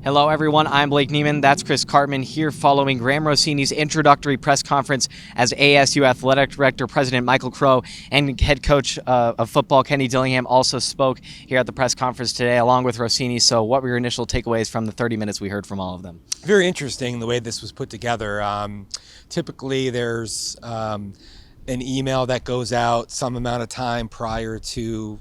Hello, everyone. I'm Blake Niemann. That's Chris Karpman here following Graham Rossini's introductory press conference as ASU Athletic Director President Michael Crow and head coach of football Kenny Dillingham also spoke here at the press conference today along with Rossini. So what were your initial takeaways from the 30 minutes we heard from all of them? Very interesting the way this was put together. Typically, there's an email that goes out some amount of time prior to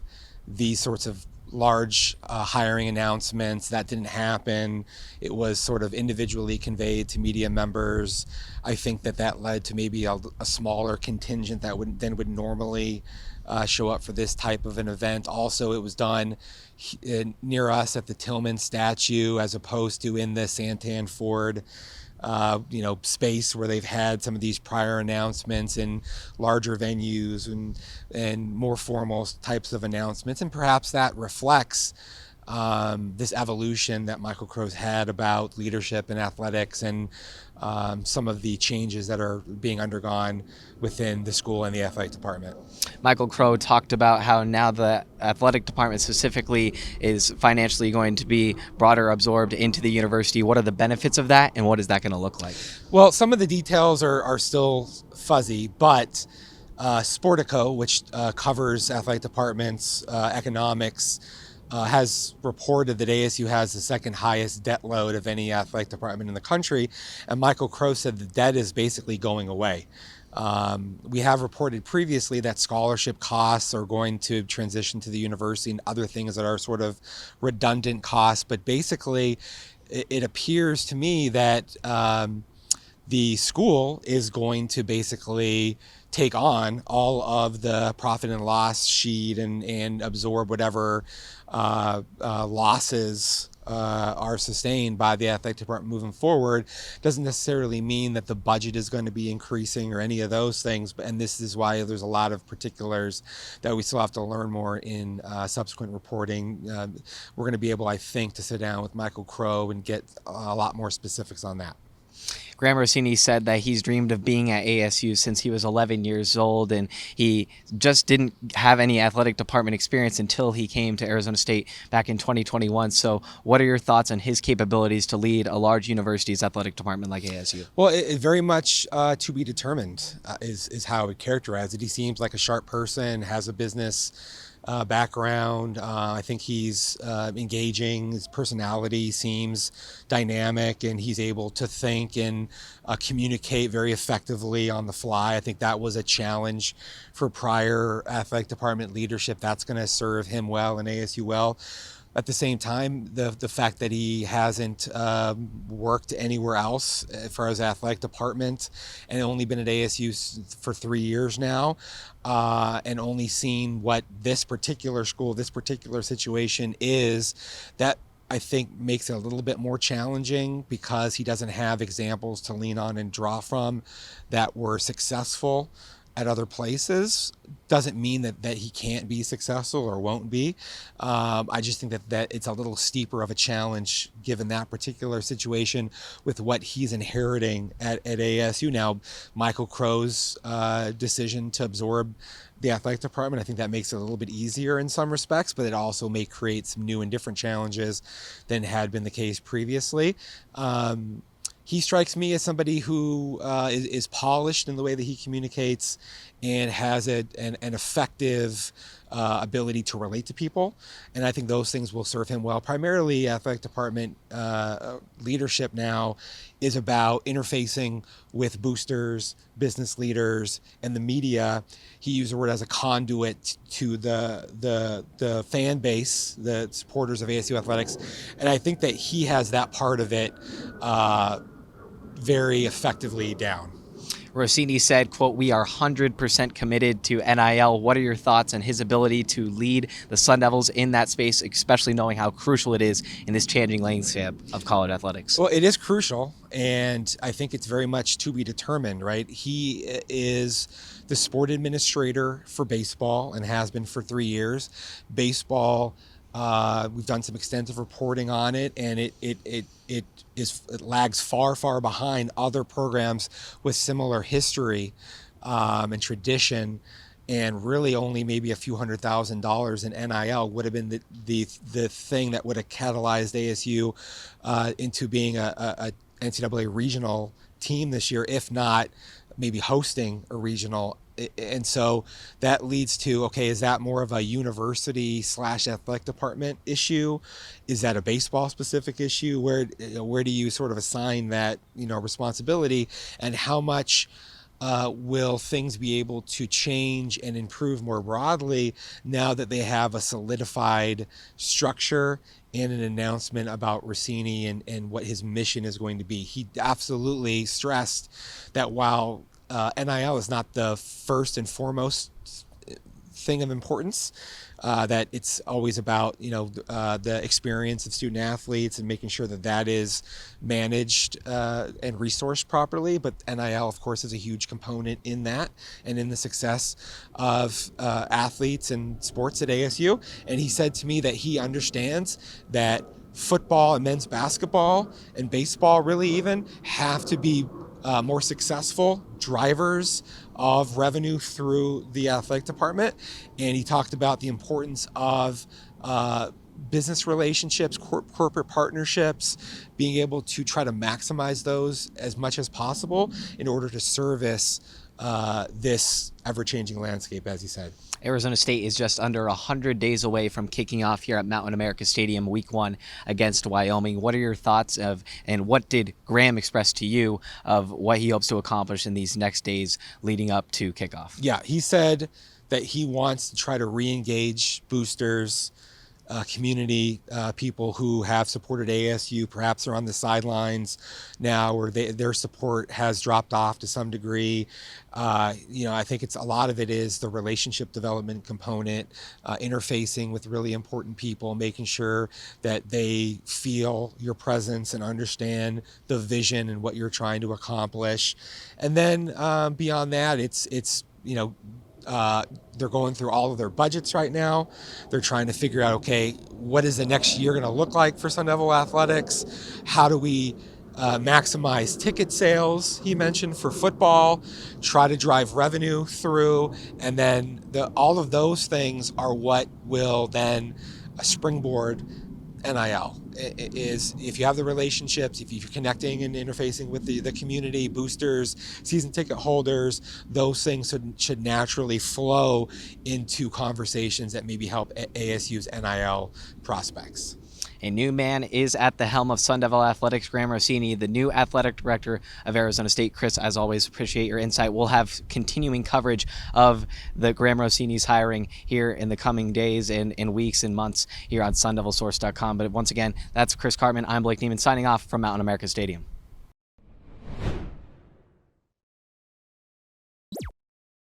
these sorts of large hiring announcements. That didn't happen. It was sort of individually conveyed to media members. I think that led to maybe a smaller contingent that would normally show up for this type of an event. Also, it was done near us at the Tillman statue as opposed to in the Santan Ford space where they've had some of these prior announcements in larger venues and more formal types of announcements. And perhaps that reflects this evolution that Michael Crow's had about leadership in athletics and some of the changes that are being undergone within the school and the athletic department. Michael Crow talked about how now the athletic department specifically is financially going to be broader absorbed into the university. What are the benefits of that, and what is that going to look like? Well, some of the details are still fuzzy, but Sportico, which covers athletic departments, economics, has reported that ASU has the second highest debt load of any athletic department in the country. And Michael Crow said the debt is basically going away. We have reported previously that scholarship costs are going to transition to the university and other things that are sort of redundant costs. But basically, it appears to me that the school is going to basically take on all of the profit and loss sheet and absorb whatever losses are sustained by the athletic department moving forward. Doesn't necessarily mean that the budget is going to be increasing or any of those things. And this is why there's a lot of particulars that we still have to learn more in subsequent reporting. We're going to be able, I think, to sit down with Michael Crow and get a lot more specifics on that. Graham Rossini said that he's dreamed of being at ASU since he was 11 years old, and he just didn't have any athletic department experience until he came to Arizona State back in 2021. So what are your thoughts on his capabilities to lead a large university's athletic department like ASU? Well, it very much to be determined is how I would characterize it. He seems like a sharp person, has a business background. I think he's engaging. His personality seems dynamic, and he's able to think and communicate very effectively on the fly. I think that was a challenge for prior athletic department leadership. That's going to serve him well and ASU well. At the same time, the fact that he hasn't worked anywhere else as far as athletic department and only been at ASU for 3 years now, and only seen what this particular school, this particular situation is, that I think makes it a little bit more challenging because he doesn't have examples to lean on and draw from that were successful at other places. Doesn't mean that he can't be successful or won't be. I just think that it's a little steeper of a challenge given that particular situation with what he's inheriting at ASU. Now, Michael Crow's decision to absorb the athletic department, I think that makes it a little bit easier in some respects, but it also may create some new and different challenges than had been the case previously. He strikes me as somebody who is polished in the way that he communicates and has an effective ability to relate to people. And I think those things will serve him well. Primarily, athletic department leadership now is about interfacing with boosters, business leaders, and the media. He used the word as a conduit to the fan base, the supporters of ASU athletics. And I think that he has that part of it very effectively down. Rossini said, quote, "We are 100% committed to NIL." What are your thoughts on his ability to lead the Sun Devils in that space, especially knowing how crucial it is in this changing landscape of college athletics? Well, it is crucial, and I think it's very much to be determined, right? He is the sport administrator for baseball and has been for 3 years. Baseball, we've done some extensive reporting on it, and it lags far behind other programs with similar history and tradition and really only maybe a few $100,000 in NIL would have been the thing that would have catalyzed ASU into being a NCAA regional team this year, if not maybe hosting a regional. And so that leads to, okay, is that more of a university slash athletic department issue? Is that a baseball specific issue? Where do you sort of assign that, responsibility, and how much will things be able to change and improve more broadly now that they have a solidified structure and an announcement about Rossini and what his mission is going to be? He absolutely stressed that while NIL is not the first and foremost thing of importance, that it's always about the experience of student athletes and making sure that that is managed and resourced properly. But NIL, of course, is a huge component in that and in the success of athletes and sports at ASU. And he said to me that he understands that football and men's basketball and baseball really even have to be more successful drivers of revenue through the athletic department. And he talked about the importance of business relationships, corporate partnerships, being able to try to maximize those as much as possible in order to service this ever-changing landscape, as he said. Arizona State is just under 100 days away from kicking off here at Mountain America Stadium Week 1 against Wyoming. What are your thoughts of, and what did Graham express to you of what he hopes to accomplish in these next days leading up to kickoff? Yeah, he said that he wants to try to re-engage boosters, community people who have supported ASU. Perhaps are on the sidelines now, or their support has dropped off to some degree. I think a lot of it is the relationship development component, interfacing with really important people, making sure that they feel your presence and understand the vision and what you're trying to accomplish. And then beyond that, it's they're going through all of their budgets right now. They're trying to figure out, okay, what is the next year going to look like for Sun Devil Athletics? How do we maximize ticket sales, he mentioned, for football, try to drive revenue through, and then all of those things are what will then springboard NIL. Is if you have the relationships, if you're connecting and interfacing with the community, boosters, season ticket holders, those things should naturally flow into conversations that maybe help ASU's NIL prospects. A new man is at the helm of Sun Devil Athletics, Graham Rossini, the new athletic director of Arizona State. Chris, as always, appreciate your insight. We'll have continuing coverage of the Graham Rossini's hiring here in the coming days and weeks and months here on SunDevilSource.com. But once again, that's Chris Karpman. I'm Blake Niemann signing off from Mountain America Stadium.